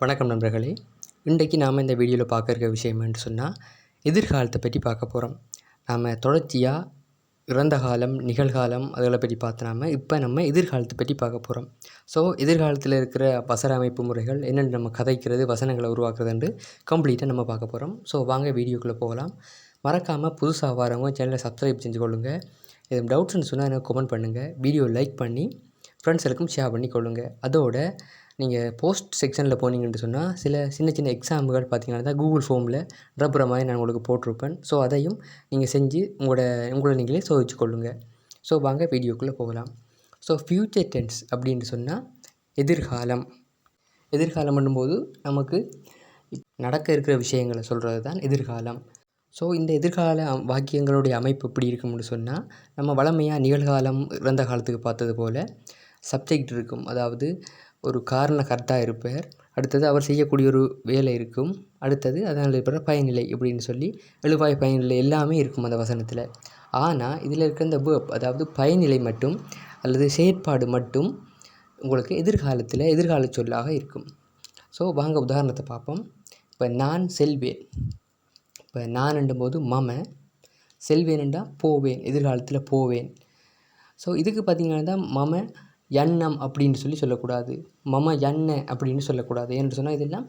வணக்கம் நண்பர்களே. இன்றைக்கு நாம் இந்த வீடியோவில் பார்க்க இருக்க விஷயம் என்று சொன்னால் எதிர்காலத்தை பற்றி பார்க்க போகிறோம். நாம் தொடர்ச்சியாக இறந்த காலம், நிகழ்காலம் அதுகளை பற்றி பார்த்தோம். இப்போ நம்ம எதிர்காலத்தை பற்றி பார்க்க போகிறோம். ஸோ எதிர்காலத்தில் இருக்கிற வசன அமைப்பு முறைகள் என்னென்னு நம்ம கதைக்கிறது, வசனங்களை உருவாக்குறதுன்னு கம்ப்ளீட்டாக நம்ம பார்க்க போகிறோம். ஸோ வாங்க வீடியோக்குள்ளே போகலாம். மறக்காமல் புதுசாக வரவங்க சேனலை சப்ஸ்கிரைப் செஞ்சு கொள்ளுங்கள். எதுவும் டவுட்ஸ்ன்னு சொன்னால் எனக்கு கமெண்ட் பண்ணுங்கள். வீடியோ லைக் பண்ணி ஃப்ரெண்ட்ஸுக்கும் ஷேர் பண்ணி கொள்ளுங்கள். அதோட நீங்கள் போஸ்ட் செக்ஷனில் போனீங்கன்னு சொன்னால் சில சின்ன சின்ன எக்ஸாம்புகள் பார்த்தீங்கன்னா கூகுள் ஃபார்மில் ரப்புற மாதிரி நான் உங்களுக்கு போட்டிருப்பேன். ஸோ அதையும் நீங்கள் செஞ்சு உங்களை நீங்களே சோதிச்சு கொள்ளுங்கள். ஸோ வாங்க வீடியோக்குள்ளே போகலாம். ஸோ ஃப்யூச்சர் டென்ஸ் அப்படின்னு சொன்னால் எதிர்காலம் பண்ணும்போது நமக்கு நடக்க இருக்கிற விஷயங்களை சொல்கிறது தான் எதிர்காலம். ஸோ இந்த எதிர்கால வாக்கியங்களுடைய அமைப்பு எப்படி இருக்கும்னு சொன்னால் நம்ம வழமையாக நிகழ்காலம் இறந்த காலத்துக்கு பார்த்தது போல் சப்ஜெக்ட் இருக்கும். அதாவது ஒரு காரண கர்த்தா இருப்பார். அடுத்தது அவர் செய்யக்கூடிய ஒரு வேலை இருக்கும். அடுத்தது அதனால் இருக்கிற பயனிலை இப்படின்னு சொல்லி எழுவாய் பயனிலை எல்லாமே இருக்கும் அந்த வசனத்தில். ஆனால் இதில் இருக்கிற இந்த வேர்ப், அதாவது பயனிலை மட்டும் அல்லது செயற்பாடு மட்டும் உங்களுக்கு எதிர்கால சொல்லாக இருக்கும். ஸோ வாங்க உதாரணத்தை பார்ப்போம். இப்போ நான் செல்வேன். இப்போ நான் என்றும்போது மம, செல்வேன்ண்டா போவேன், எதிர்காலத்தில் போவேன். ஸோ இதுக்கு பார்த்திங்கன்னா தான் மம எண்ணம் அப்படின்னு சொல்லக்கூடாது, மம எண்ண அப்படின்னு சொல்லக்கூடாது. என்று சொன்னால் இதெல்லாம்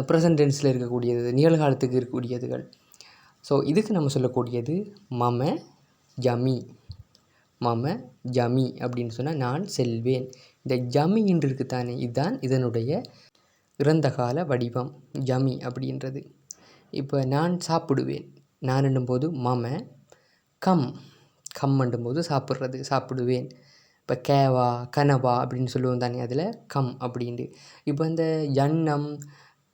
ப்ரெசன்ட் டென்ஸில் இருக்கக்கூடியது, நிகழ்காலத்துக்கு இருக்கக்கூடியதுகள். ஸோ இதுக்கு நம்ம சொல்லக்கூடியது மம ஜமி அப்படின்னு சொன்னால் நான் செல்வேன். இந்த ஜமி என்று இருக்குத்தானே, இதுதான் இதனுடைய இறந்த கால வடிவம் ஜமி அப்படின்றது. இப்போ நான் சாப்பிடுவேன். நான் என்னும்போது மம கம் என்னும்போது சாப்பிடுவேன். இப்போ கேவா கனவா அப்படின்னு சொல்லுவோம் தானே, அதில் கம் அப்படின்ட்டு. இப்போ இந்த எண்ணம்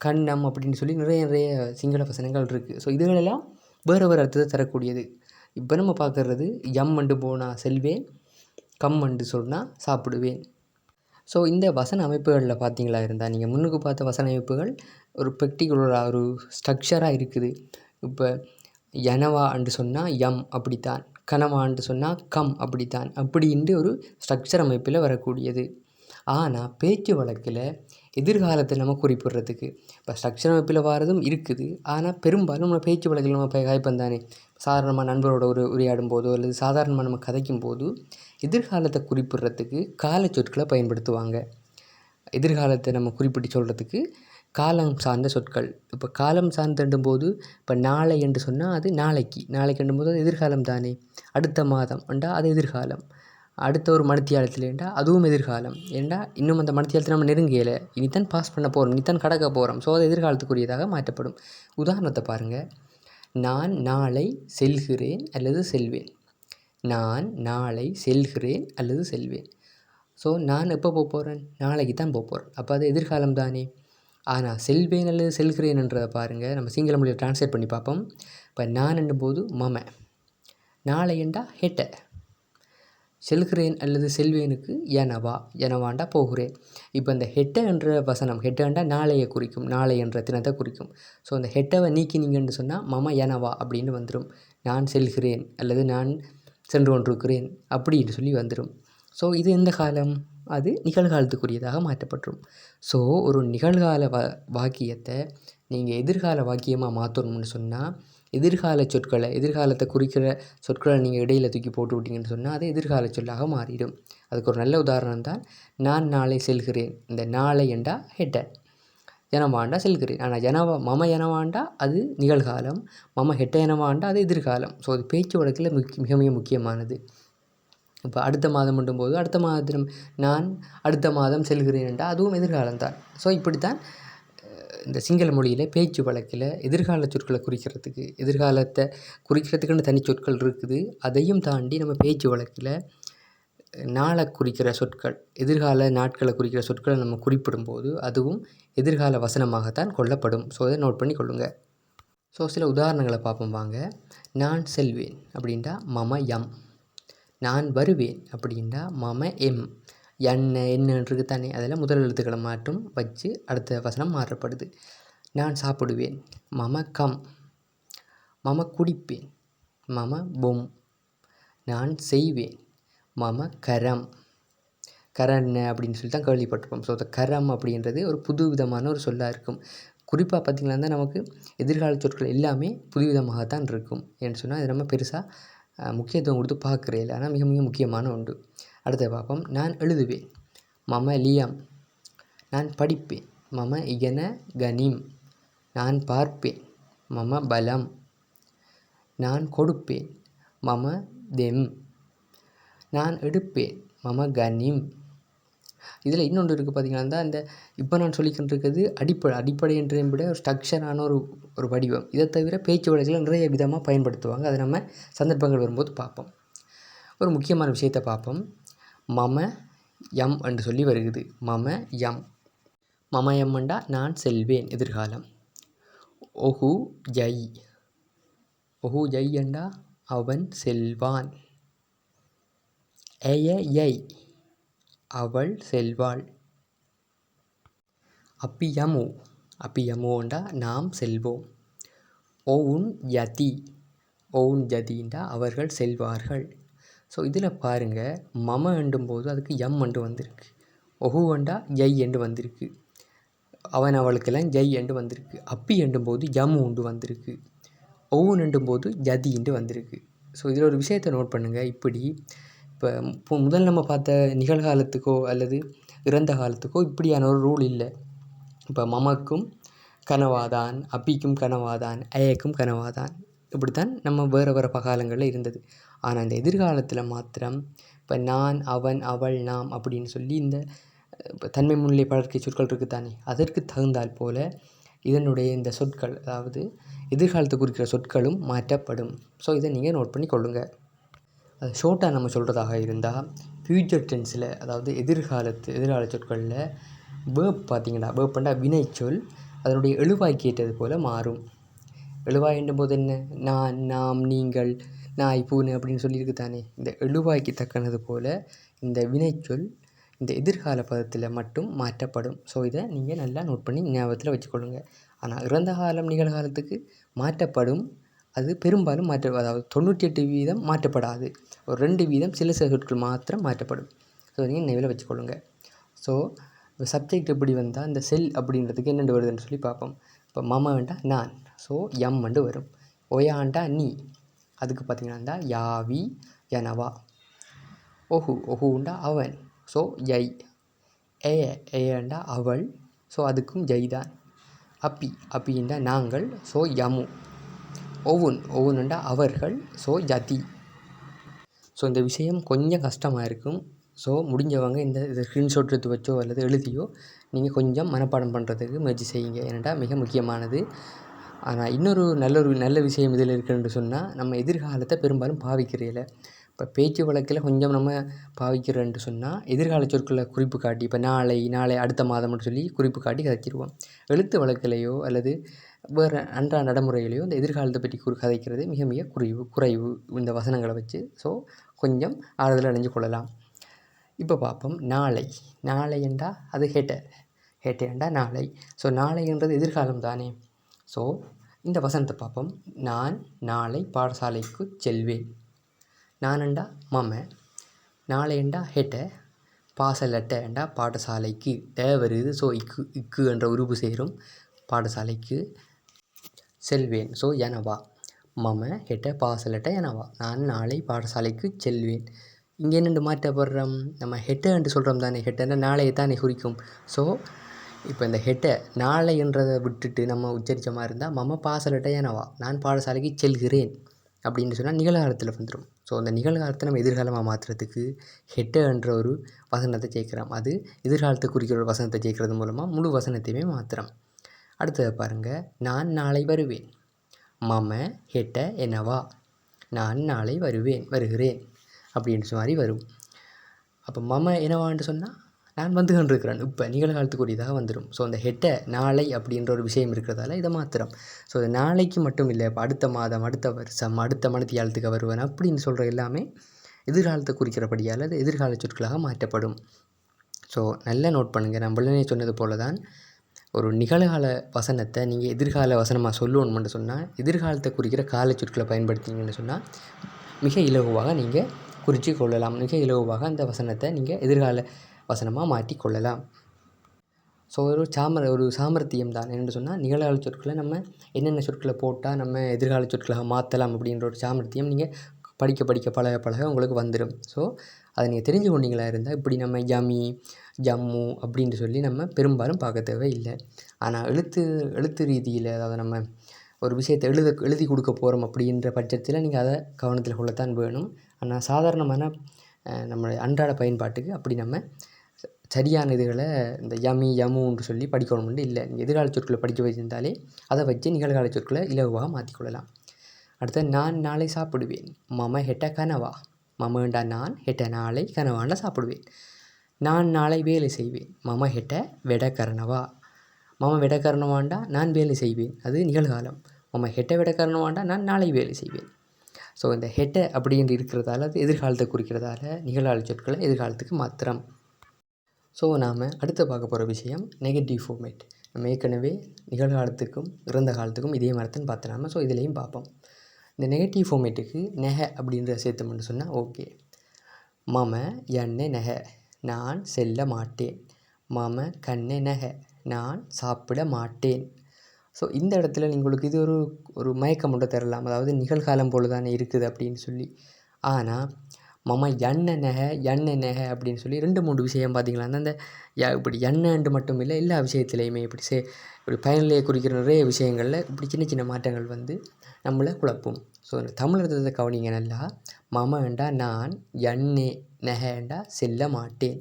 கண்ணம் அப்படின்னு சொல்லி நிறைய சிங்கள வசனங்கள் இருக்குது. ஸோ இதுகளெல்லாம் வேறு அர்த்தத்தை தரக்கூடியது. இப்போ நம்ம பார்க்குறது எம்மண்டு போனால் செல்வேன், கம்மண்டு சொன்னால் சாப்பிடுவேன். ஸோ இந்த வசன அமைப்புகளில் பார்த்தீங்களா இருந்தால் நீங்கள் முன்னுக்கு பார்த்த வசன அமைப்புகள் ஒரு பெர்டிகுலராக ஒரு ஸ்ட்ரக்சராக இருக்குது. இப்போ எனவா அண்டு சொன்னால் எம் அப்படித்தான், கனவான்னு சொன்னால் கம் அப்படித்தான், அப்படின்ட்டு ஒரு ஸ்ட்ரக்சர் அமைப்பில் வரக்கூடியது. ஆனால் பேச்சு வழக்கில் எதிர்காலத்தை நம்ம குறிப்பிடுறதுக்கு இப்போ ஸ்ட்ரக்சர் அமைப்பில் வரதும் இருக்குது. ஆனால் பெரும்பாலும் நம்ம பேச்சு வழக்கில் நம்ம காய்ப்பந்தானே, சாதாரணமாக நண்பரோட உரையாடும் போதோ அல்லது சாதாரணமாக நம்ம கதைக்கும் போது எதிர்காலத்தை குறிப்பிடுறதுக்கு கால சொற்களை பயன்படுத்துவாங்க. எதிர்காலத்தை நம்ம குறிப்பிட்டு சொல்கிறதுக்கு காலம் சார்ந்த சொற்கள். இப்போ காலம் சார்ந்துடும் போது இப்போ நாளை என்று சொன்னால் அது நாளைக்கு போது அது எதிர்காலம் தானே. அடுத்த மாதம் என்றால் அது எதிர்காலம். அடுத்த ஒரு மணித்தியாலத்தில் என்றால் அதுவும் எதிர்காலம். ஏண்டா இன்னும் அந்த மணித்தியாலத்தில் நம்ம நெருங்கலை, இனித்தான் பாஸ் பண்ண போகிறோம், இனித்தான் கடக்க போகிறோம். ஸோ அது எதிர்காலத்துக்குரியதாக மாற்றப்படும். உதாரணத்தை பாருங்கள். நான் நாளை செல்கிறேன் அல்லது செல்வேன். நான் நாளை செல்கிறேன் அல்லது செல்வேன். ஸோ நான் எப்போ போகிறேன்? நாளைக்கு தான் போகிறேன். அப்போ அது எதிர்காலம் தானே. ஆனால் செல்வேன் அல்லது செல்கிறேன் என்றதை பாருங்கள், நம்ம சிங்கள மொழியில் ட்ரான்ஸ்லேட் பண்ணி பார்ப்போம். இப்போ நான் என்னும்போது மம, நாளை என்றா ஹெட்ட, செல்கிறேன் அல்லது செல்வேனுக்கு எனவாண்டா போகிறேன். இப்போ இந்த ஹெட்ட என்ற வசனம், ஹெட்டண்டா நாளையை குறிக்கும், நாளை என்ற தினத்தை குறிக்கும். ஸோ அந்த ஹெட்டவை நீக்கினீங்கன்னு சொன்னால் மம எனவா அப்படின்னு வந்துடும். நான் செல்கிறேன் அல்லது நான் சென்று கொண்டிருக்கிறேன் அப்படின்னு சொல்லி வந்துடும். ஸோ இது எந்த காலம்? அது நிகழ்காலத்துக்குரியதாக மாற்றப்பட்டுரும். ஸோ ஒரு நிகழ்கால வாக்கியத்தை நீங்கள் எதிர்கால வாக்கியமாக மாற்றணும்னு சொன்னால் எதிர்கால சொற்களை, எதிர்காலத்தை குறிக்கிற சொற்களை நீங்கள் இடையில் தூக்கி போட்டு விட்டீங்கன்னு சொன்னால் அது எதிர்கால சொல்லாக மாறிடும். அதுக்கு ஒரு நல்ல உதாரணம் தான் நான் நாளை செல்கிறேன். இந்த நாளை என்றா ஹெட்ட, எனவாண்டா செல்கிறேன். ஆனால் மம எனவாண்டா அது நிகழ்காலம், மம ஹெட்ட எனவாண்டா அது எதிர்காலம். ஸோ அது பேச்சு வழக்கில் மிக மிக முக்கியமானது. இப்போ அடுத்த மாதம் பண்ணும்போது அடுத்த மாதம் நான் அடுத்த மாதம் செல்கிறேன் என்றால் அதுவும் எதிர்காலம் தான். ஸோ இப்படித்தான் இந்த சிங்கள மொழியில் பேச்சு வழக்கில் எதிர்கால சொற்களை குறிக்கிறதுக்கு, எதிர்காலத்தை குறிக்கிறதுக்குன்னு தனி சொற்கள் இருக்குது. அதையும் தாண்டி நம்ம பேச்சு வழக்கில் நாளை குறிக்கிற சொற்கள், எதிர்கால நாட்களை குறிக்கிற சொற்களை நம்ம குறிப்பிடும்போது அதுவும் எதிர்கால வசனமாகத்தான் கொள்ளப்படும். ஸோ அதை நோட் பண்ணி கொள்ளுங்கள். ஸோ சில உதாரணங்களை பார்ப்போம் வாங்க. நான் செல்வேன் அப்படின்ட்டா மம எம். நான் வருவேன் அப்படின்னா மம எம். என்னன்றது தானே, அதில் முதல் எழுத்துக்களை மாற்றும் வச்சு அடுத்த வசனம் மாற்றப்படுது. நான் சாப்பிடுவேன் மம கம். மம குடிப்பேன் மம பொம். நான் செய்வேன் மம கரம். கரண அப்படின்னு சொல்லி தான் கேள்விப்பட்டிருப்போம். ஸோ அந்த கரம் அப்படின்றது ஒரு புது விதமான ஒரு சொல்லாக இருக்கும். குறிப்பாக பார்த்திங்கன்னா நமக்கு எதிர்கால சொற்கள் எல்லாமே புதுவிதமாகத்தான் இருக்கும். ஏன்னு சொன்னால் இது நம்ம பெருசாக முக்கியத்துவம் கொடுத்து பார்க்குறே இல்லை. ஆனால் மிக மிக முக்கியமான ஒன்று. அடுத்த பார்ப்போம். நான் எழுதுவேன். மம லியம். நான் படிப்பேன். மம இகன கனிம். நான் பார்ப்பேன். மம பலம். நான் கொடுப்பேன். மம தெம். நான் எடுப்பேன். மம கனிம். இதில் இன்னொன்று இருக்குது பார்த்திங்கன்னா இந்த இப்போ நான் சொல்லிக்கிட்டு இருக்கிறது அடிப்படை என்றதை விட ஒரு ஸ்ட்ரக்சரான ஒரு வடிவம். இதை தவிர பேச்சு வழக்கில் நிறைய விதமாக பயன்படுத்துவாங்க. அதை நம்ம சந்தர்ப்பங்கள் வரும்போது பார்ப்போம். ஒரு முக்கியமான விஷயத்தை பார்ப்போம். மம யம் என்று சொல்லி வருகிறது. மம யம். மம யம்ண்டா நான் செல்வேன் எதிர்காலம். ஒஹு ஜை. ஒஹு ஜை என்றா அவன் செல்வான். எய யை அவள் செல்வாள். அப்பியமு. அப்பியமுண்டா நாம் செல்வோம். ஓவுன் யதி. ஓவுன் ஜதிண்டா அவர்கள் செல்வார்கள். ஸோ இதில் பாருங்கள், மம எண்டும் போது அதுக்கு எம் என்று வந்திருக்கு. ஒஹுவண்டா ஜெய் என்று வந்திருக்கு. அவன் அவளுக்கெல்லாம் ஜெய் என்று வந்திருக்கு. அப்பி எண்டும் போது யம் உண்டு வந்திருக்கு. ஒவ்வொன்று எண்டும் போது ஜதி என்று வந்திருக்கு. ஸோ இதில் ஒரு விஷயத்தை நோட் பண்ணுங்கள். இப்படி இப்போ முதல் நம்ம பார்த்த நிகழ்காலத்துக்கோ அல்லது இறந்த காலத்துக்கோ இப்படியான ஒரு ரூல் இல்லை. இப்போ மமக்கும் கனவாதான், அப்பிக்கும் கனவாதான், அயக்கும் கனவாதான், இப்படித்தான் நம்ம வேறு காலங்களில் இருந்தது. ஆனால் இந்த எதிர்காலத்தில் மாத்திரம் இப்போ நான், அவன், அவள், நாம் அப்படின்னு சொல்லி இந்த இப்போ தன்மை முன்னிலை பழற்கை சொற்கள் இருக்குது தானே, அதற்கு தகுந்தால் போல் இதனுடைய இந்த சொற்கள், அதாவது எதிர்காலத்தை குறிக்கிற சொற்களும் மாற்றப்படும். ஸோ இதை நீங்கள் நோட் பண்ணி கொள்ளுங்கள். அது ஷோர்ட்டாக நம்ம சொல்கிறதாக இருந்தால் ஃப்யூச்சர் டென்ஸில், அதாவது எதிர்கால சொற்களில் வேர்ப் பார்த்திங்கன்னா, வேர்ப்ண்டா வினைச்சொல் அதனுடைய எழுவாய்க்கு ஏற்றது போல் மாறும். எழுவாய் என்னும் போது என்ன, நான், நாம், நீங்கள், நாய், பூனை அப்படின்னு சொல்லியிருக்கு தானே. இந்த எழுவாய்க்கு தக்கனது போல் இந்த வினைச்சொல் இந்த எதிர்கால பதத்தில் மட்டும் மாற்றப்படும். ஸோ இதை நீங்கள் நல்லா நோட் பண்ணி ஞாபகத்தில் வச்சுக்கொள்ளுங்க. ஆனால் இறந்த காலம் நிகழ்காலத்துக்கு மாற்றப்படும். அது பெரும்பாலும் அதாவது 98% மாற்றப்படாது. ஒரு 2% சில சொற்கள் மாத்திரம் மாற்றப்படும். ஸோ நீங்கள் நினைவில் வச்சுக்கொள்ளுங்க. ஸோ இப்போ சப்ஜெக்ட் எப்படி வந்தால் இந்த செல் அப்படின்றதுக்கு என்னென்று வருதுன்னு சொல்லி பார்ப்போம். இப்போ மமண்டா நான், ஸோ எம் வந்து வரும். ஒயாண்டா நீ, அதுக்கு பார்த்திங்கன்னா யாவி யனவா. ஒஹுண்டா அவன், ஸோ ஜை. ஏண்டா அவள், ஸோ அதுக்கும் ஜை தான். அப்பிண்டா நாங்கள், ஸோ யமு. ஒவுன்ண்டா அவர்கள், ஸோ ஜதி. ஸோ இந்த விஷயம் கொஞ்சம் கஷ்டமாக இருக்கும். ஸோ முடிஞ்சவங்க இந்த ஸ்க்ரீன்ஷாட் எடுத்து வச்சோ அல்லது எழுதியோ நீங்கள் கொஞ்சம் மனப்பாடம் பண்ணுறதுக்கு முயற்சி செய்யுங்க. ஏன்னாடா மிக முக்கியமானது. ஆனால் இன்னொரு நல்ல விஷயம் இதில் இருக்குன்னு சொன்னால், நம்ம எதிர்காலத்தை பெரும்பாலும் பாவிக்கிறதில்ல. இப்போ பேச்சு வழக்கில் கொஞ்சம் நம்ம பாவிக்கிறோன்னு சொன்னால் எதிர்கால சொற்களை குறிப்பு காட்டி, இப்போ நாளை அடுத்த மாதம்னு சொல்லி குறிப்பு காட்டி கதைச்சிருவோம். எழுத்து வழக்கிலையோ அல்லது வேறு அன்றாட நடைமுறைகளையோ இந்த எதிர்காலத்தை பற்றி கதைக்கிறது மிக மிக குறைவு இந்த வசனங்களை வச்சு. ஸோ கொஞ்சம் ஆறுதல் அடைஞ்சு கொள்ளலாம். இப்போ பார்ப்போம். நாளை என்றால் அது ஹேட்டேண்டா நாளை. ஸோ நாளைன்றது எதிர்காலம் தானே. ஸோ இந்த வசனத்தை பார்ப்போம். நான் நாளை பாடசாலைக்கு செல்வேன். நானண்டா மம, நாளைண்டா ஹெட்ட, பாசலட்டண்டா பாடசாலைக்கு வருது. ஸோ இக்கு என்ற உருவு சேரும். பாடசாலைக்கு செல்வேன், ஸோ எனவா. மம ஹெட்ட பாசலட்ட எனவா. நான் நாளை பாடசாலைக்கு செல்வேன். இங்கே என்னென்று மாற்றப்படுறோம், நம்ம ஹெட்ட என்று சொல்கிறோம் தானே. ஹெட்டன்னா நாளையை தானே குறிக்கும். ஸோ இப்போ இந்த ஹெட்டை நாளை என்றதை விட்டுட்டு நம்ம உச்சரித்த மாதிரி இருந்தால் மம பாசலட்ட எனவா, நான் பாடசாலைக்கு செல்கிறேன் அப்படின்னு சொன்னால் நிகழ்காலத்தில் வந்துடும். ஸோ அந்த நிகழ்காலத்தை நம்ம எதிர்காலமாக மாற்றுறதுக்கு ஹெட்ட என்ற ஒரு வசனத்தை சேர்க்குறோம். அது எதிர்காலத்தை குறிக்கிற ஒரு வசனத்தை சேர்க்கறது மூலமாக முழு வசனத்தையுமே மாற்றுறோம். அடுத்தது பாருங்கள். நான் நாளை வருவேன். மம ஹெட்ட எனவா, நான் நாளை வருகிறேன் அப்படின்னு மாதிரி வரும். அப்போ மம என்னவான்னு சொன்னால் நான் வந்து கொண்டிருக்கிறேன். இப்போ நிகழ்காலத்துக்குரியதாக வந்துடும். ஸோ அந்த ஹெட்டை நாளை அப்படின்ற ஒரு விஷயம் இருக்கிறதால இதை மாத்திரம். ஸோ அது நாளைக்கு மட்டும் இல்லை, இப்போ அடுத்த மாதம், அடுத்த வருஷம், அடுத்த மணித்தியாலத்துக்கு வருவேன் அப்படின்னு சொல்கிற எல்லாமே எதிர்காலத்தை குறிக்கிறபடியால் அது எதிர்கால சொற்களாக மாற்றப்படும். ஸோ நல்லா நோட் பண்ணுங்கள். நான் முன்னே சொன்னது போல தான் ஒரு நிகழ்கால வசனத்தை நீங்கள் எதிர்கால வசனமாக சொல்லணும்னு சொன்னால் எதிர்காலத்தை குறிக்கிற கால சொற்களை பயன்படுத்திங்கன்னு சொன்னால் மிக இலகுவாக நீங்கள் குறித்து கொள்ளலாம். மிக இலகுவாக அந்த வசனத்தை நீங்கள் எதிர்கால வசனமாக மாற்றிக்கொள்ளலாம். ஸோ ஒரு சாமர்த்தியம் தான் என்னென்னு சொன்னால் நிகழ்கால சொற்களை நம்ம என்னென்ன சொற்களை போட்டால் நம்ம எதிர்கால சொற்களாக மாற்றலாம் அப்படின்ற ஒரு சாமர்த்தியம் நீங்கள் படிக்க பழக பழக உங்களுக்கு வந்துடும். ஸோ அதை நீங்கள் தெரிஞ்சு கொண்டீங்களா இருந்தால் இப்படி நம்ம யமி ஜம்மு அப்படின்ட்டு சொல்லி நம்ம பெரும்பாலும் பார்க்க தேவை இல்லை. ஆனால் எழுத்து ரீதியில் அதாவது நம்ம ஒரு விஷயத்தை எழுதி கொடுக்க போகிறோம் அப்படின்ற பட்சத்தில் நீங்கள் அதை கவனத்தில் கொள்ளத்தான் வேணும். ஆனால் சாதாரணமான நம்மளுடைய அன்றாட பயன்பாட்டுக்கு அப்படி நம்ம சரியான இதுகளை இந்த யமி யமுன்னு சொல்லி படிக்கணும்னு இல்லை. நீங்கள் எதிர்கால சொற்களை படிக்க வச்சிருந்தாலே அதை வச்சு நிகழ்கால சொற்களை இலகுவாக மாற்றிக்கொள்ளலாம். அடுத்து நான் நாளை சாப்பிடுவேன். மம ஹெட்ட கனவா. மமண்டா நான், ஹெட்ட நாளை, கனவாண்டா சாப்பிடுவேன். நான் நாளை வேலை செய்வேன். மம ஹெட்ட வெடக்கரணவா. மம வெடக்கரணவாண்டா நான் வேலை செய்வேன், அது நிகழ்காலம். மம ஹெட்ட வெடக்கரணவாண்டா நான் நாளை வேலை செய்வேன். ஸோ இந்த ஹெட்ட அப்படின்னு இருக்கிறதால அது எதிர்காலத்தை குறிக்கிறதால நிகழ்கால சொற்களை எதிர்காலத்துக்கு மாத்திரம். ஸோ நாம் அடுத்து பார்க்க போகிற விஷயம் நெகட்டிவ் ஃபார்மேட். நம்ம ஏற்கனவே நிகழ்காலத்துக்கும் இறந்த காலத்துக்கும் இதே மாதிரித்தான் பார்த்தோம். ஸோ இதுலேயும் பார்ப்போம். இந்த நெகட்டிவ் ஃபார்மேட்டுக்கு நெக அப்படின்ற சேர்த்தோம்னு சொன்னால் ஓகே. மம எண்ணெய் நெக, நான் செல்ல மாட்டேன். மம கண்ணே நெக, நான் சாப்பிட மாட்டேன். ஸோ இந்த இடத்துல உங்களுக்கு இது ஒரு மயக்கம் மட்டும் தரலாம், அதாவது நிகழ்காலம் போல தானே இருக்குது அப்படின்னு சொல்லி. ஆனால் மம எண்ணெய் நெக அப்படின்னு சொல்லி 2-3 விஷயம் பார்த்தீங்களா, அந்த இப்படி எண்ணெய்ண்டு மட்டும் இல்லை, எல்லா விஷயத்துலையுமே இப்படி பயனிலையை குறிக்கிற நிறைய விஷயங்களில் இப்படி சின்ன சின்ன மாற்றங்கள் வந்து நம்மளை குழப்பும். ஸோ தமிழ் அர்த்தத்தை கவனிங்க நல்லா. மமண்டா நான், எண்ணெய் நெகண்டா செல்ல மாட்டேன்.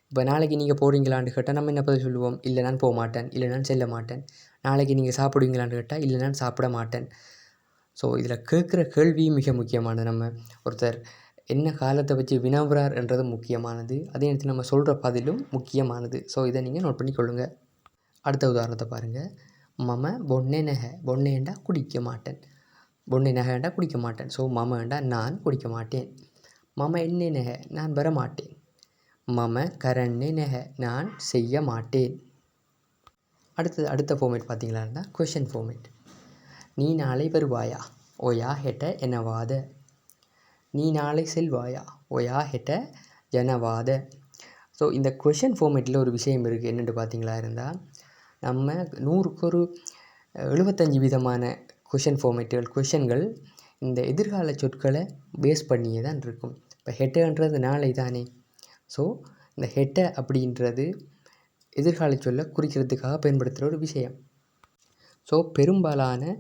இப்போ நாளைக்கு நீங்கள் போகிறீங்களான்னு கேட்டால் நம்ம என்ன பதில் சொல்லுவோம்? இல்லை நான் போக மாட்டேன், இல்லை நான் செல்ல மாட்டேன். நாளைக்கு நீங்கள் சாப்பிடுவீங்களான்னு கேட்டால் இல்லை நான் சாப்பிட மாட்டேன். ஸோ இதில் கேட்குற கேள்வியும் மிக முக்கியமானது. நம்ம ஒருத்தர் என்ன காலத்தை வச்சு வினவுறார் என்றது முக்கியமானது, அதே நேரத்தில் நம்ம சொல்கிற பதிலும் முக்கியமானது. ஸோ இதை நீங்கள் நோட் பண்ணி கொள்ளுங்கள். அடுத்த உதாரணத்தை பாருங்கள். மம பொன்னே நெக, பொன்னேண்டா குடிக்க மாட்டேன். பொன்னே நெகண்டா குடிக்க மாட்டேன். ஸோ மமண்டா நான் குடிக்க மாட்டேன். மம எண்ணெய் நெக, நான் வர மாட்டேன். மம கரண்ணே நெக, நான் செய்ய மாட்டேன். அடுத்த ஃபார்மேட் பார்த்தீங்களா இருந்தால் கொஷின் ஃபார்மேட். நீ நாளை வருவாயா, ஓயா ஹெட்ட என்னவாத. நீ நாளை செல்வாயா, ஓயா ஹெட்ட ஜனவாத. ஸோ இந்த கொஷின் ஃபார்மேட்டில் ஒரு விஷயம் இருக்குது. என்னென்னு பார்த்தீங்களா இருந்தால் நம்ம 100க்கு ஒரு 75 விதமான கொஷன்கள் இந்த எதிர்கால சொற்களை பேஸ் பண்ணியே தான் இருக்கும். இப்போ ஹெட்டன்றது நாளை தானே. ஸோ இந்த ஹெட்ட அப்படின்றது எதிர்கால சொல்லை குறிக்கிறதுக்காக பயன்படுத்துகிற ஒரு விஷயம். ஸோ பெரும்பாலான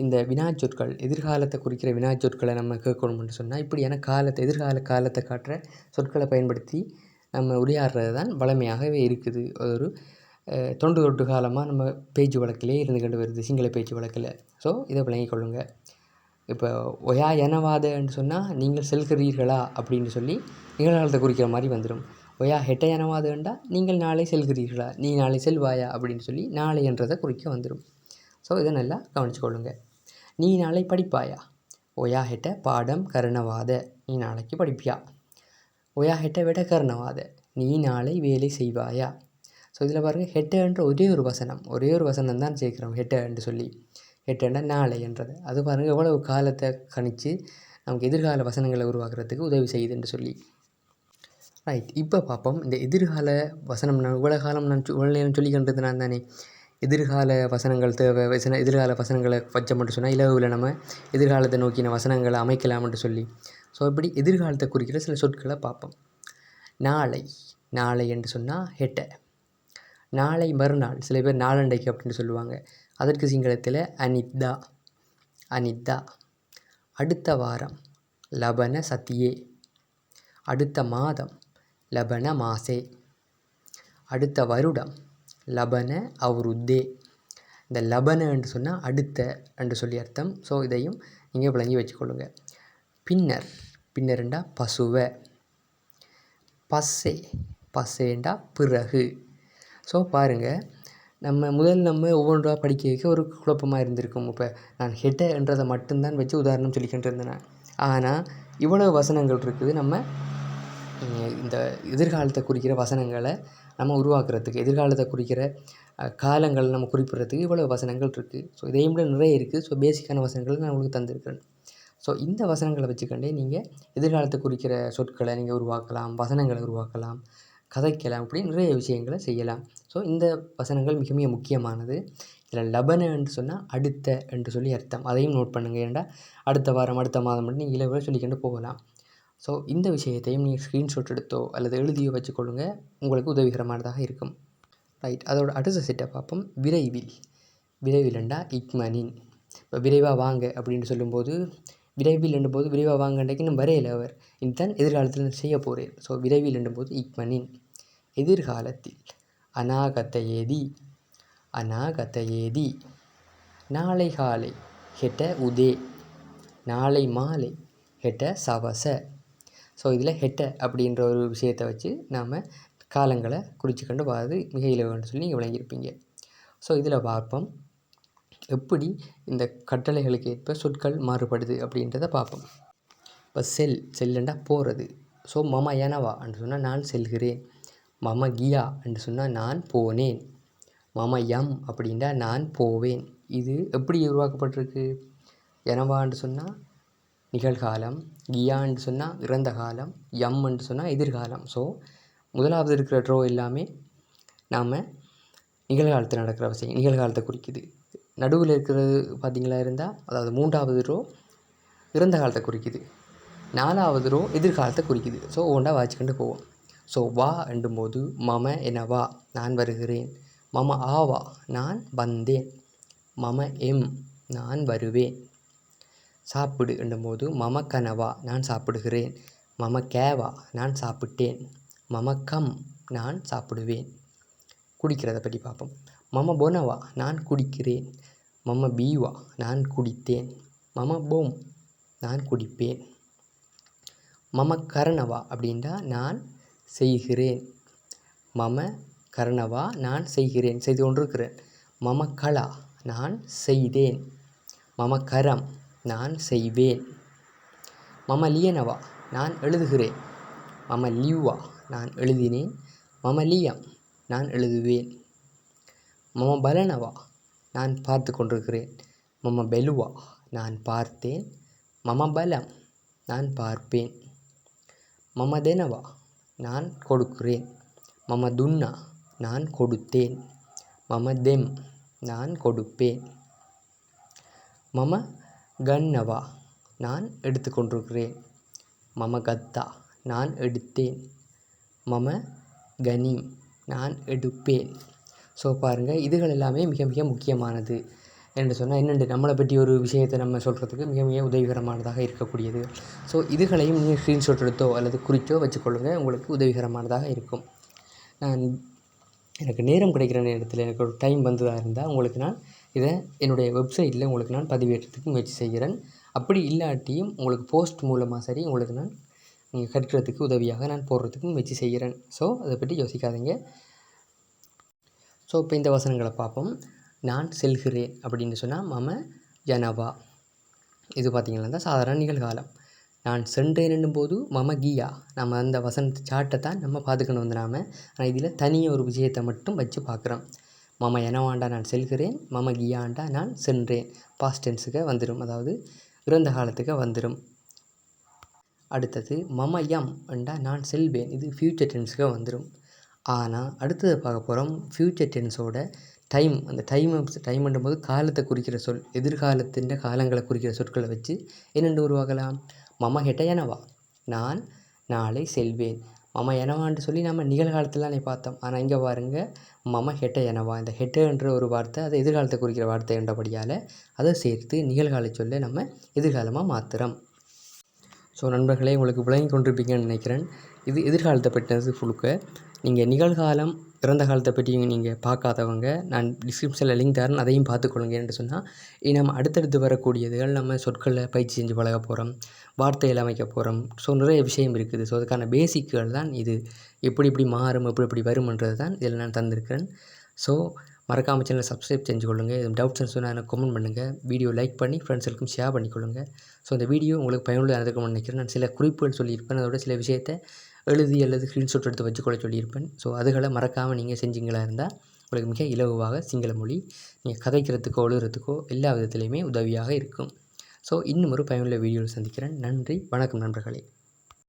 இந்த வினாச்சொற்கள், எதிர்காலத்தை குறிக்கிற வினாச்சொற்களை நம்ம கேட்கணும்னு சொன்னால் இப்படியான எதிர்கால காலத்தை காட்டுற சொற்களை பயன்படுத்தி நம்ம உரையாடுறது தான் வழமையாகவே இருக்குது. ஒரு தொண்டு காலமாக நம்ம பேச்சு வழக்கிலே இருந்து கொண்டு வருது, சிங்கள பேச்சு வழக்கில். ஸோ இதை விளங்கிக் கொள்ளுங்கள். இப்போ ஒயா எனவாதன்னு சொன்னால் நீங்கள் செல்கிறீர்களா அப்படின்னு சொல்லி நிகழ்காலத்தை குறிக்கிற மாதிரி வந்துடும். ஒயா ஹெட்ட எனவாதண்டா நீங்கள் நாளை செல்கிறீர்களா, நீ நாளை செல்வாயா அப்படின்னு சொல்லி நாளை என்றதை குறிக்க வந்துடும். ஸோ இதை நல்லா கவனிச்சு கொள்ளுங்கள். நீ நாளை படிப்பாயா, ஒயா ஹெட்ட பாடம் கரணவாத, நீ நாளைக்கு படிப்பியா. ஒயா ஹெட்ட விட கரணவாத, நீ நாளை வேலை செய்வாயா. ஸோ இதில் பாருங்கள், ஹெட்டன்ற ஒரே ஒரு வசனம் தான் சேர்க்குறோம் ஹெட்டன்னு சொல்லி. ஹெட்டன்னா நாளை என்றது. அது பாருங்கள் எவ்வளவு காலத்தை கணித்து நமக்கு எதிர்கால வசனங்களை உருவாக்குறதுக்கு உதவி செய்யுதுன்னு சொல்லி. ரைட், இப்போ பார்ப்போம் இந்த எதிர்கால வசனம். நான் இவ்வளோ நேரம் சொல்லிக்கின்றது நான் தானே எதிர்கால வசனங்கள் தேவை, எதிர்கால வசனங்களை வச்சோம்னு சொன்னால் இலகுவில் நம்ம எதிர்காலத்தை நோக்கின வசனங்களை அமைக்கலாம்னு சொல்லி. ஸோ இப்படி எதிர்காலத்தை குறிக்கிற சில சொற்களை பார்ப்போம். நாளை என்று சொன்னால் ஹெட்ட. நாளை மறுநாள், சில பேர் நாளண்டைக்கு அப்படின்னு சொல்லுவாங்க. அதற்கு சிங்களத்தில் அனித்தா. அடுத்த வாரம் லபன சத்தியே. அடுத்த மாதம் லபன மாசே. அடுத்த வருடம் லபன அவருத்தே. இந்த லபன என்று சொன்னால் அடுத்த என்று சொல்லி அர்த்தம். ஸோ இதையும் நீங்கள் விளங்கி வச்சுக்கொள்ளுங்க. பின்னர்ண்டா பசுவை. பஸ்ஸேண்டா பிறகு. ஸோ பாருங்கள், நம்ம ஒவ்வொன்றா படிக்க வைக்க ஒரு குழப்பமாக இருந்திருக்கும். இப்போ நான் ஹெட்டன்றதை மட்டும்தான் வச்சு உதாரணம் சொல்லிக்கிட்டு இருந்தேன். ஆனால் இவ்வளோ வசனங்கள் இருக்குது. நம்ம இந்த எதிர்காலத்தை குறிக்கிற வசனங்களை நம்ம உருவாக்குறதுக்கு, எதிர்காலத்தை குறிக்கிற காலங்களை நம்ம குறிப்பிட்றதுக்கு இவ்வளோ வசனங்கள் இருக்குது. ஸோ இதையும் விட நிறைய இருக்குது. ஸோ பேசிக்கான வசனங்களை நான் உங்களுக்கு தந்திருக்கிறேன். ஸோ இந்த வசனங்களை வச்சுக்கொண்டே நீங்கள் எதிர்காலத்தை குறிக்கிற சொற்களை நீங்கள் உருவாக்கலாம், வசனங்களை உருவாக்கலாம். கதைக்கலாம், இப்படி நிறைய விஷயங்களை செய்யலாம். ஸோ இந்த வசனங்கள் மிக மிக முக்கியமானது. இதில் லபன என்று சொன்னால் அடுத்த என்று சொல்லி அர்த்தம். அதையும் நோட் பண்ணுங்கள். ஏன்டா அடுத்த வாரம் அடுத்த மாதம் மட்டும் நீங்கள் இலவ சொல்லிக்கொண்டு போகலாம். ஸோ இந்த விஷயத்தையும் நீங்கள் ஸ்க்ரீன்ஷாட் எடுத்தோ அல்லது எழுதியோ வச்சுக்கொள்ளுங்க, உங்களுக்கு உதவிகரமானதாக இருக்கும். ரைட், அதோட அடுத்த செட்டை பார்ப்போம். விரைவில். விரைவில்ண்டா இக்மனின். இப்போ விரைவாக வாங்க அப்படின்னு சொல்லும்போது, விரைவில் என்னும்போது விரைவாக வாங்கன்றைக்கு இன்னும் வரையில் அவர் இதுதான் எதிர்காலத்தில் செய்ய போகிறேன். ஸோ விரைவில் என்னும்போது இக்மனின். எதிர்காலத்தில். அநாகத்தையேதி. அநாகத்தையேதி. நாளை காலை ஹெட்ட உதே. நாளை மாலை ஹெட்ட சவச. ஸோ இதில் ஹெட்ட அப்படின்ற ஒரு விஷயத்தை வச்சு நாம் காலங்களை குறிச்சிக்கொண்டு வாது மிக இலவன்னு சொல்லி நீங்கள் விளங்கியிருப்பீங்க. ஸோ இதில் பார்ப்போம் எப்படி இந்த கட்டளைகளுக்கு ஏற்ப சொற்கள் மாறுபடுது அப்படின்றத பார்ப்போம். இப்போ செல்லுண்டா போகிறது. ஸோ மம எனவா என்று சொன்னால் நான் செல்கிறேன். மம கியா என்று சொன்னால் நான் போனேன். மம யம் அப்படின்டா நான் போவேன். இது எப்படி உருவாக்கப்பட்டிருக்கு? எனவான்னு சொன்னால் நிகழ்காலம், கியான்னு சொன்னால் இறந்த காலம், என்று சொன்னால் எதிர்காலம். ஸோ முதலாவது இருக்கிற ட்ரோ எல்லாமே நாம் நிகழ்காலத்தில் நடக்கிற விஷயம், நிகழ்காலத்தை குறிக்குது. நடுவில் இருக்கிறது பார்த்திங்களா இருந்தால், அதாவது 3வது ரோ இறந்த காலத்தை குறிக்குது, 4வது ரோ எதிர்காலத்தை குறிக்குது. ஸோ ஒவ்வொன்றா வாசிக்கிட்டு போவோம். ஸோ வா என்றும்போது மம எனவா நான் வருகிறேன். மம ஆவா நான் வந்தேன். மம எம் நான் வருவேன். சாப்பிடு என்னும்போது மம கனவா நான் சாப்பிடுகிறேன். மம கேவா நான் சாப்பிட்டேன். மம கம் நான் சாப்பிடுவேன். குடிக்கிறத பற்றி பார்ப்போம். மம பொனவா நான் குடிக்கிறேன். மம பீவா நான் குடித்தேன். மம போம் நான் குடிப்பேன். மம கரணவா அப்படின்டா நான் செய்கிறேன். மம கரணவா நான் செய்கிறேன், செய்து கொண்டிருக்கிறேன். மம கலா நான் செய்தேன். மம கரம் நான் செய்வேன். மம லியனவா நான் எழுதுகிறேன். மம லியுவா நான் எழுதினேன். மம லியம் நான் எழுதுவேன். மம பலனவா நான் பார்த்து கொண்டிருக்கிறேன். மம பெலுவா நான் பார்த்தேன். மம பலம் நான் பார்ப்பேன். மம தெனவா நான் கொடுக்கிறேன். மம துன்னா நான் கொடுத்தேன். மம தெம் நான் கொடுப்பேன். மம கன்னவா நான் எடுத்து கொண்டிருக்கிறேன். மம கத்தா நான் எடுத்தேன். மம கனிம் நான் எடுப்பேன். ஸோ பாருங்கள், இதுகள் எல்லாமே மிக மிக முக்கியமானது. என்று சொன்னால் என்னென்று நம்மளை பற்றி ஒரு விஷயத்தை நம்ம சொல்கிறதுக்கு மிக மிக உதவிகரமானதாக இருக்கக்கூடியது. ஸோ இதுகளையும் நீங்கள் ஸ்க்ரீன்ஷாட் எடுத்தோ அல்லது குறித்தோ வச்சுக்கொள்ளுங்கள், உங்களுக்கு உதவிகரமானதாக இருக்கும். நான் எனக்கு நேரம் கிடைக்கிற நேரத்தில் எனக்கு ஒரு டைம் வந்ததாக இருந்தால் உங்களுக்கு நான் இதை என்னுடைய வெப்சைட்டில் உங்களுக்கு நான் பதிவேற்றத்துக்கு முயற்சி செய்கிறேன். அப்படி இல்லாட்டியும் உங்களுக்கு போஸ்ட் மூலமாக சரி உங்களுக்கு நான் நீங்கள் கற்கிறதுக்கு உதவியாக நான் போடுறதுக்கு முயற்சி செய்கிறேன். ஸோ அதை பற்றி யோசிக்காதீங்க. ஸோ இப்போ இந்த வசனங்களை பார்ப்போம். நான் செல்கிறேன் அப்படின்னு சொன்னால் மம ஜனவா. இது பார்த்திங்கன்னா சாதாரண நிகழ்காலம். நான் சென்றேன் என்னும்போது மம கியா. நம்ம அந்த வசனத்து சாட்டை தான் நம்ம பார்த்துக்கணும் வந்து நாம். ஆனால் இதில் தனியாக ஒரு விஷயத்தை மட்டும் வச்சு பார்க்குறோம். மம எனவாண்டா நான் செல்கிறேன். மம கியாண்டா நான் சென்றேன். பாஸ்ட் டென்ஸுக்கு வந்துடும், அதாவது இறந்த காலத்துக்கு வந்துடும். அடுத்தது மம யம் என்றா நான் செல்வேன். இது ஃப்யூச்சர் டென்ஸுக்கு வந்துடும். ஆனால் அடுத்தது பார்க்க போகிறோம் ஃப்யூச்சர் டென்ஸோட டைம். அந்த டைம்ன்றும் போது காலத்தை குறிக்கிற சொல், எதிர்காலத்தின் காலங்களை குறிக்கிற சொற்களை வச்சு என்னென்று உருவாக்கலாம். மம ஹெட்ட எனவா நான் நாளை செல்வேன். மம எனவான்னு சொல்லி நம்ம நிகழ்காலத்தில்தானே பார்த்தோம். ஆனால் இங்கே பாருங்கள், மம ஹெட்ட எனவா. இந்த ஹெட்டன்ற ஒரு வார்த்தை அது எதிர்காலத்தை குறிக்கிற வார்த்தை என்றபடியால் அதை சேர்த்து நிகழ்கால சொல்ல நம்ம எதிர்காலமாக மாற்றுறோம். ஸோ நண்பர்களே, உங்களுக்கு விளங்கி கொண்டிருப்பீங்கன்னு நினைக்கிறேன். இது எதிர்காலத்தை பற்றினது ஃபுல்லுக்க. நீங்கள் நிகழ்காலம் இறந்த காலத்தை பற்றி நீங்கள் பார்க்காதவங்க நான் டிஸ்கிரிப்ஷனில் லிங்க் தரேன், அதையும் பார்த்துக்கொள்ளுங்க. என்று சொன்னால் நம்ம அடுத்தடுத்து வரக்கூடியதுகள் நம்ம சொற்களை பயிற்சி செஞ்சு பழக போகிறோம், வார்த்தைகள் அமைக்க போகிறோம். ஸோ நிறைய விஷயம் இருக்குது. ஸோ அதுக்கான பேசிக்குகள் தான் இது. எப்படி மாறும், எப்படி வரும்ன்றது தான் இதில் நான் தந்திருக்கிறேன். ஸோ மறக்காமல் சேனலை சப்ஸ்கிரைப் செஞ்சு கொள்ளுங்கள். எதுவும் டவுட்ஸ்ன்னு சொன்னால் எனக்கு கமெண்ட் பண்ணுங்கள். வீடியோ லைக் பண்ணி ஃப்ரெண்ட்ஸுக்கும் ஷேர் பண்ணிக்கொள்ளுங்கள். ஸோ இந்த வீடியோ உங்களுக்கு பயனுள்ளதாக இருக்கும்னு நினைக்கிறேன். நான் சில குறிப்புகள் சொல்லியிருப்பேன், அதோட சில விஷயத்தை எழுதி அல்லது ஸ்க்ரீன்ஷாட் எடுத்து வச்சுக்கொள்ள சொல்லியிருப்பேன். ஸோ அதுகளை மறக்காமல் நீங்கள் செஞ்சிங்களா இருந்தால் உங்களுக்கு மிக இலகுவாக சிங்கள மொழி நீங்கள் கதைக்கிறதுக்கோ எழுதுறதுக்கோ எல்லா விதத்துலேயுமே உதவியாக இருக்கும். ஸோ இன்னும் ஒரு பயனுள்ள வீடியோவில் சந்திக்கிறேன். நன்றி, வணக்கம் நண்பர்களே.